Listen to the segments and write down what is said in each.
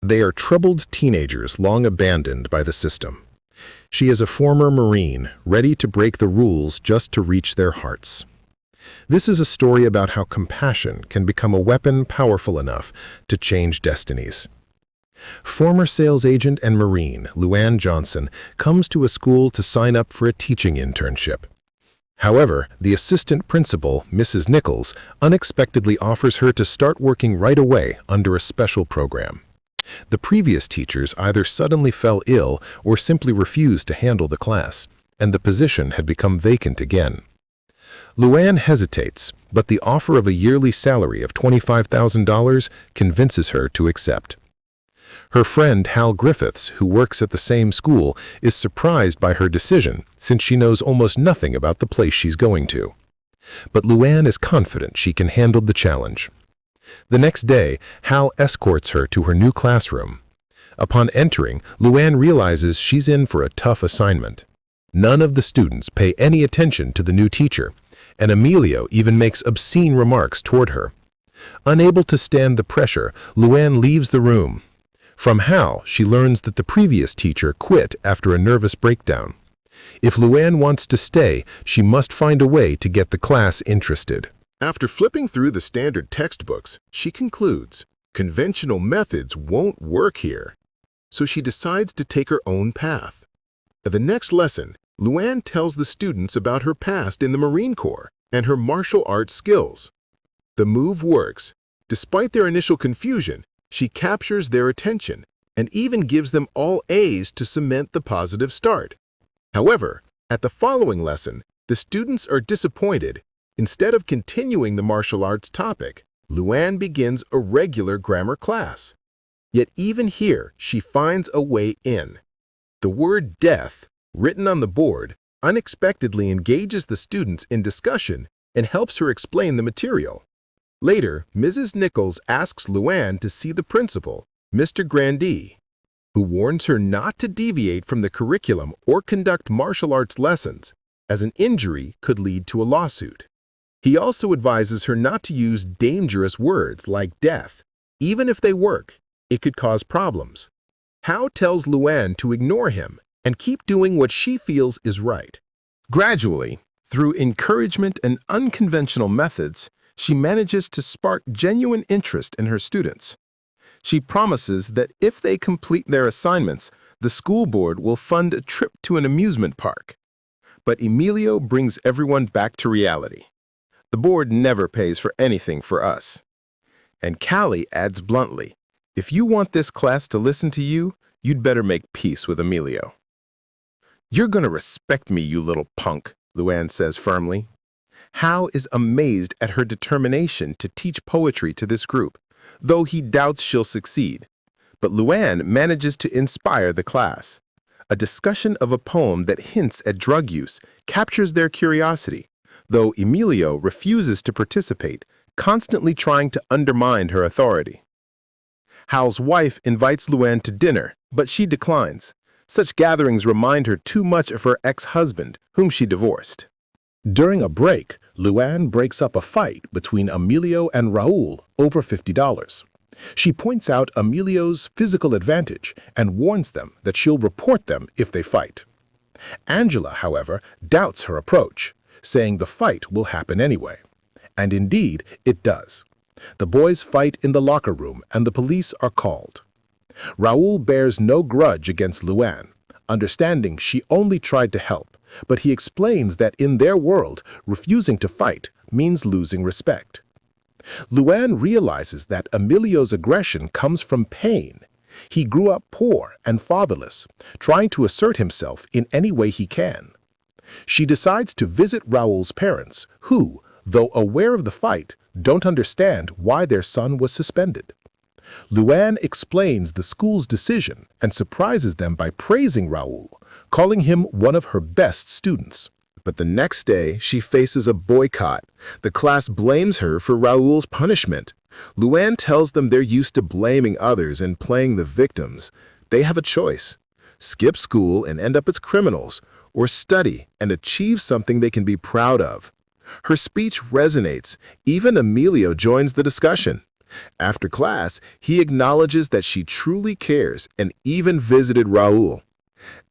They are troubled teenagers long abandoned by the system. She is a former Marine, ready to break the rules just to reach their hearts. This is a story about how compassion can become a weapon powerful enough to change destinies. Former sales agent and Marine Louanne Johnson comes to a school to sign up for a teaching internship. However, the assistant principal, Mrs. Nichols, unexpectedly offers her to start working right away under a special program. The previous teachers either suddenly fell ill or simply refused to handle the class, and the position had become vacant again. Louanne hesitates, but the offer of a yearly salary of $25,000 convinces her to accept. Her friend Hal Griffiths, who works at the same school, is surprised by her decision since she knows almost nothing about the place she's going to. But Louanne is confident she can handle the challenge. The next day, Hal escorts her to her new classroom. Upon entering, Louanne realizes she's in for a tough assignment. None of the students pay any attention to the new teacher, and Emilio even makes obscene remarks toward her. Unable to stand the pressure, Louanne leaves the room. From Hal, she learns that the previous teacher quit after a nervous breakdown. If Louanne wants to stay, she must find a way to get the class interested. After flipping through the standard textbooks, she concludes, conventional methods won't work here. So she decides to take her own path. At the next lesson, Louanne tells the students about her past in the Marine Corps and her martial arts skills. The move works. Despite their initial confusion, she captures their attention and even gives them all A's to cement the positive start. However, at the following lesson, the students are disappointed. Instead of continuing the martial arts topic, Louanne begins a regular grammar class. Yet even here, she finds a way in. The word death, written on the board, unexpectedly engages the students in discussion and helps her explain the material. Later, Mrs. Nichols asks Louanne to see the principal, Mr. Grandee, who warns her not to deviate from the curriculum or conduct martial arts lessons, as an injury could lead to a lawsuit. He also advises her not to use dangerous words like death. Even if they work, it could cause problems. Hal tells Louanne to ignore him and keep doing what she feels is right. Gradually, through encouragement and unconventional methods, she manages to spark genuine interest in her students. She promises that if they complete their assignments, the school board will fund a trip to an amusement park. But Emilio brings everyone back to reality. The board never pays for anything for us. And Callie adds bluntly, if you want this class to listen to you, you'd better make peace with Emilio. You're gonna respect me, you little punk, Louanne says firmly. Hal is amazed at her determination to teach poetry to this group, though he doubts she'll succeed. But Louanne manages to inspire the class. A discussion of a poem that hints at drug use captures their curiosity, though Emilio refuses to participate, constantly trying to undermine her authority. Hal's wife invites Louanne to dinner, but she declines. Such gatherings remind her too much of her ex-husband, whom she divorced. During a break, Louanne breaks up a fight between Emilio and Raul over $50. She points out Emilio's physical advantage and warns them that she'll report them if they fight. Angela, however, doubts her approach, saying the fight will happen anyway. And indeed, it does. The boys fight in the locker room and the police are called. Raul bears no grudge against Louanne, understanding she only tried to help, but he explains that in their world, refusing to fight means losing respect. Louanne realizes that Emilio's aggression comes from pain. He grew up poor and fatherless, trying to assert himself in any way he can. She decides to visit Raul's parents, who, though aware of the fight, don't understand why their son was suspended. Louanne explains the school's decision and surprises them by praising Raul, calling him one of her best students. But the next day, she faces a boycott. The class blames her for Raul's punishment. Louanne tells them they're used to blaming others and playing the victims. They have a choice: skip school and end up as criminals, or study and achieve something they can be proud of. Her speech resonates. Even Emilio joins the discussion. After class, he acknowledges that she truly cares and even visited Raul.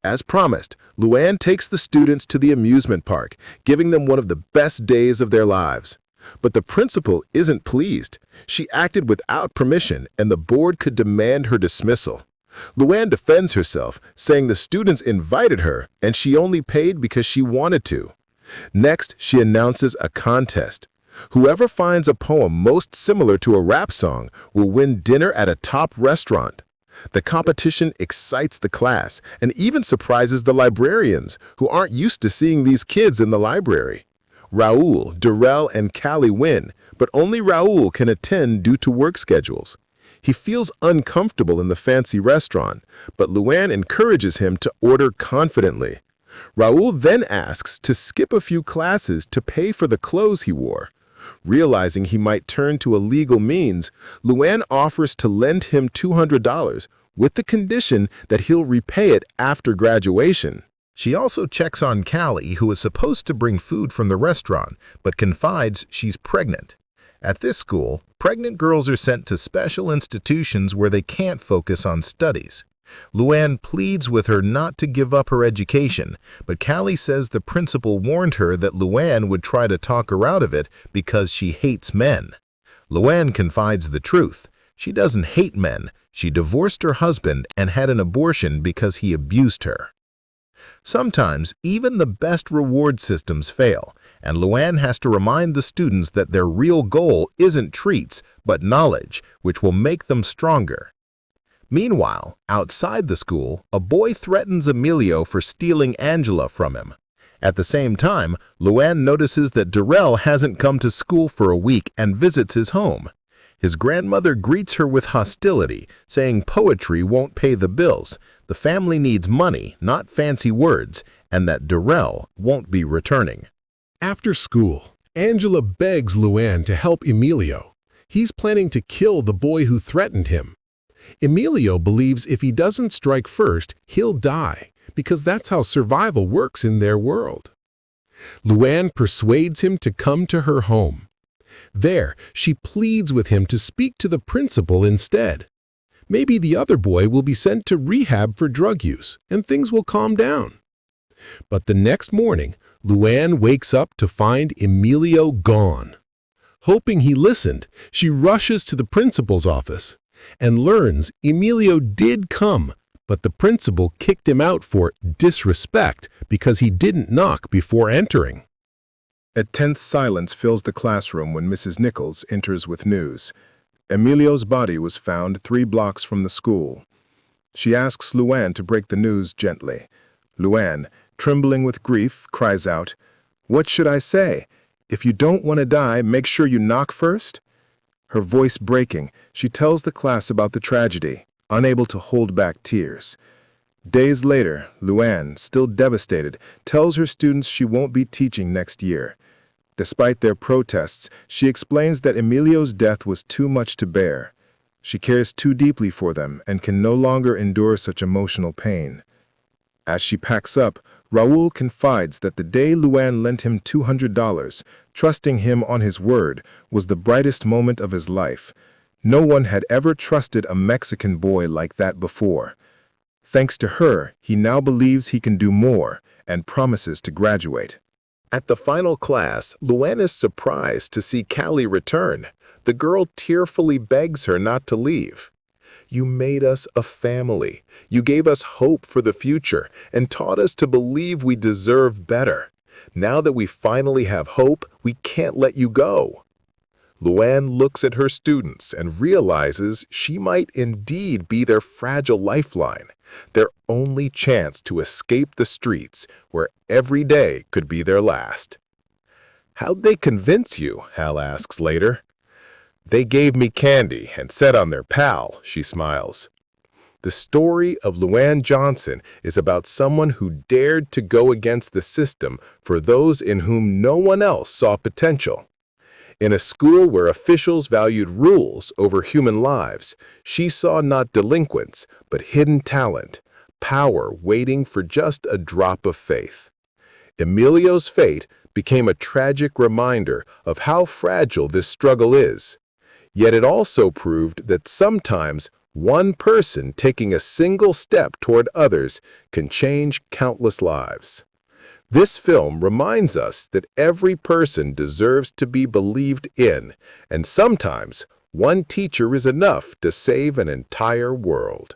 As promised, Louanne takes the students to the amusement park, giving them one of the best days of their lives. But the principal isn't pleased. She acted without permission, and the board could demand her dismissal. Louanne defends herself, saying the students invited her and she only paid because she wanted to. Next, she announces a contest. Whoever finds a poem most similar to a rap song will win dinner at a top restaurant. The competition excites the class and even surprises the librarians, who aren't used to seeing these kids in the library. Raul, Darrell, and Callie win, but only Raul can attend due to work schedules. He feels uncomfortable in the fancy restaurant, but Louanne encourages him to order confidently. Raul then asks to skip a few classes to pay for the clothes he wore. Realizing he might turn to illegal means, Louanne offers to lend him $200 with the condition that he'll repay it after graduation. She also checks on Callie, who is supposed to bring food from the restaurant, but confides she's pregnant. At this school, pregnant girls are sent to special institutions where they can't focus on studies. Louanne pleads with her not to give up her education, but Callie says the principal warned her that Louanne would try to talk her out of it because she hates men. Louanne confides the truth. She doesn't hate men. She divorced her husband and had an abortion because he abused her. Sometimes, even the best reward systems fail, and Louanne has to remind the students that their real goal isn't treats, but knowledge, which will make them stronger. Meanwhile, outside the school, a boy threatens Emilio for stealing Angela from him. At the same time, Louanne notices that Darrell hasn't come to school for a week and visits his home. His grandmother greets her with hostility, saying poetry won't pay the bills, the family needs money, not fancy words, and that Darrell won't be returning. After school, Angela begs Louanne to help Emilio. He's planning to kill the boy who threatened him. Emilio believes if he doesn't strike first, he'll die, because that's how survival works in their world. Louanne persuades him to come to her home. There, she pleads with him to speak to the principal instead. Maybe the other boy will be sent to rehab for drug use, and things will calm down. But the next morning, Louanne wakes up to find Emilio gone. Hoping he listened, she rushes to the principal's office and learns Emilio did come, but the principal kicked him out for disrespect because he didn't knock before entering. A tense silence fills the classroom when Mrs. Nichols enters with news. Emilio's body was found 3 blocks from the school. She asks Louanne to break the news gently. Louanne, trembling with grief, cries out, "What should I say? If you don't want to die, make sure you knock first?" Her voice breaking, she tells the class about the tragedy, unable to hold back tears. Days later, Louanne, still devastated, tells her students she won't be teaching next year. Despite their protests, she explains that Emilio's death was too much to bear. She cares too deeply for them and can no longer endure such emotional pain. As she packs up, Raul confides that the day Louanne lent him $200, trusting him on his word, was the brightest moment of his life. No one had ever trusted a Mexican boy like that before. Thanks to her, he now believes he can do more and promises to graduate. At the final class, Louanne is surprised to see Callie return. The girl tearfully begs her not to leave. "You made us a family. You gave us hope for the future and taught us to believe we deserve better. Now that we finally have hope, we can't let you go." Louanne looks at her students and realizes she might indeed be their fragile lifeline, their only chance to escape the streets where every day could be their last. "How'd they convince you?" Hal asks later. "They gave me candy and said I'm their pal," she smiles. The story of Louanne Johnson is about someone who dared to go against the system for those in whom no one else saw potential. In a school where officials valued rules over human lives, she saw not delinquents, but hidden talent, power waiting for just a drop of faith. Emilio's fate became a tragic reminder of how fragile this struggle is. Yet it also proved that sometimes one person taking a single step toward others can change countless lives. This film reminds us that every person deserves to be believed in, and sometimes one teacher is enough to save an entire world.